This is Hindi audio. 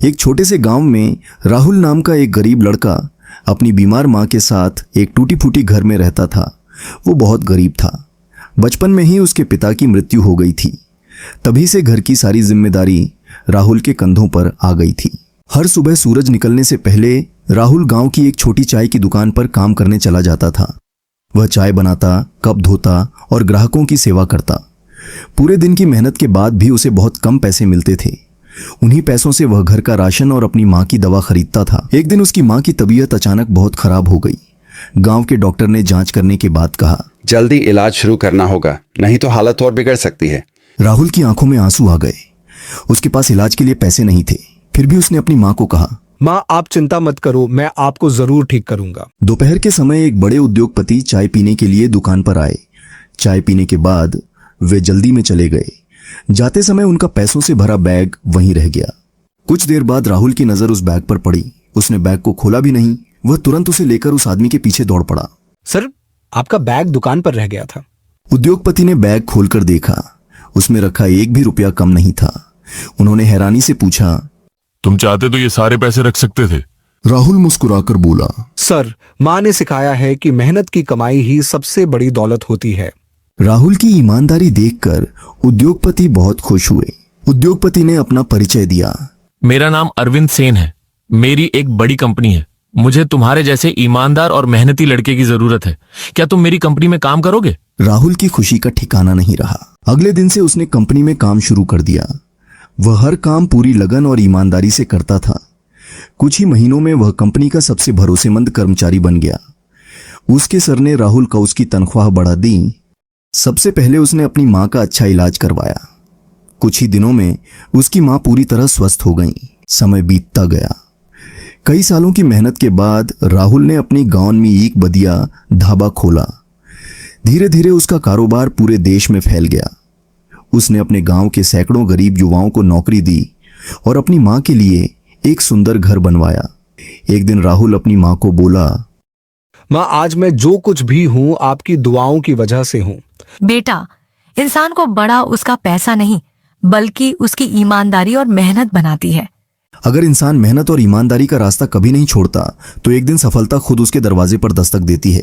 एक छोटे से गांव में राहुल नाम का एक गरीब लड़का अपनी बीमार मां के साथ एक टूटी फूटी घर में रहता था। वो बहुत गरीब था। बचपन में ही उसके पिता की मृत्यु हो गई थी। तभी से घर की सारी जिम्मेदारी राहुल के कंधों पर आ गई थी। हर सुबह सूरज निकलने से पहले राहुल गांव की एक छोटी चाय की दुकान पर काम करने चला जाता था। वह चाय बनाता, कप धोता और ग्राहकों की सेवा करता। पूरे दिन की मेहनत के बाद भी उसे बहुत कम पैसे मिलते थे। उन्हीं पैसों से वह घर का राशन और अपनी मां की दवा खरीदता था। एक दिन उसकी मां की तबीयत अचानक बहुत खराब हो गई। गांव के डॉक्टर ने जांच करने के बाद कहा, जल्दी इलाज शुरू करना होगा, नहीं तो हालत और बिगड़ सकती है। राहुल की आंखों में आंसू आ गए। उसके पास इलाज के लिए पैसे नहीं थे। फिर भी उसने अपनी मां को कहा, माँ आप चिंता मत करो, मैं आपको जरूर ठीक करूंगा। दोपहर के समय एक बड़े उद्योगपति चाय पीने के लिए दुकान पर आए। चाय पीने के बाद वे जल्दी में चले गए। जाते समय उनका पैसों से भरा बैग वहीं रह गया। कुछ देर बाद राहुल की नजर उस बैग पर पड़ी। उसने बैग को खोला भी नहीं। वह तुरंत उसे लेकर उस आदमी के पीछे दौड़ पड़ा। सर, आपका बैग दुकान पर रह गया था। उद्योगपति ने बैग खोलकर देखा। उसमें रखा एक भी रुपया कम नहीं था। उन्होंने हैरानी से पूछा, तुम चाहते तो ये सारे पैसे रख सकते थे। राहुल मुस्कुराकर बोला, सर, माँ ने सिखाया है कि मेहनत की कमाई ही सबसे बड़ी दौलत होती है। राहुल की ईमानदारी देखकर उद्योगपति बहुत खुश हुए। उद्योगपति ने अपना परिचय दिया। मेरा नाम अरविंद सेन है। मेरी एक बड़ी कंपनी है। मुझे तुम्हारे जैसे ईमानदार और मेहनती लड़के की जरूरत है। क्या तुम मेरी कंपनी में काम करोगे? राहुल की खुशी का ठिकाना नहीं रहा। अगले दिन से उसने कंपनी में काम शुरू कर दिया। वह हर काम पूरी लगन और ईमानदारी से करता था। कुछ ही महीनों में वह कंपनी का सबसे भरोसेमंद कर्मचारी बन गया। उसके सर ने राहुल को उसकी तनख्वाह बढ़ा दी। सबसे पहले उसने अपनी मां का अच्छा इलाज करवाया। कुछ ही दिनों में उसकी मां पूरी तरह स्वस्थ हो गई। समय बीतता गया। कई सालों की मेहनत के बाद राहुल ने अपनी गांव में एक बदिया ढाबा खोला। धीरे धीरे उसका कारोबार पूरे देश में फैल गया। उसने अपने गांव के सैकड़ों गरीब युवाओं को नौकरी दी और अपनी मां के लिए एक सुंदर घर बनवाया। एक दिन राहुल अपनी मां को बोला, माँ, आज मैं जो कुछ भी हूँ आपकी दुआओं की वजह से हूँ। बेटा, इंसान को बड़ा उसका पैसा नहीं बल्कि उसकी ईमानदारी और मेहनत बनाती है। अगर इंसान मेहनत और ईमानदारी का रास्ता कभी नहीं छोड़ता तो एक दिन सफलता खुद उसके दरवाजे पर दस्तक देती है।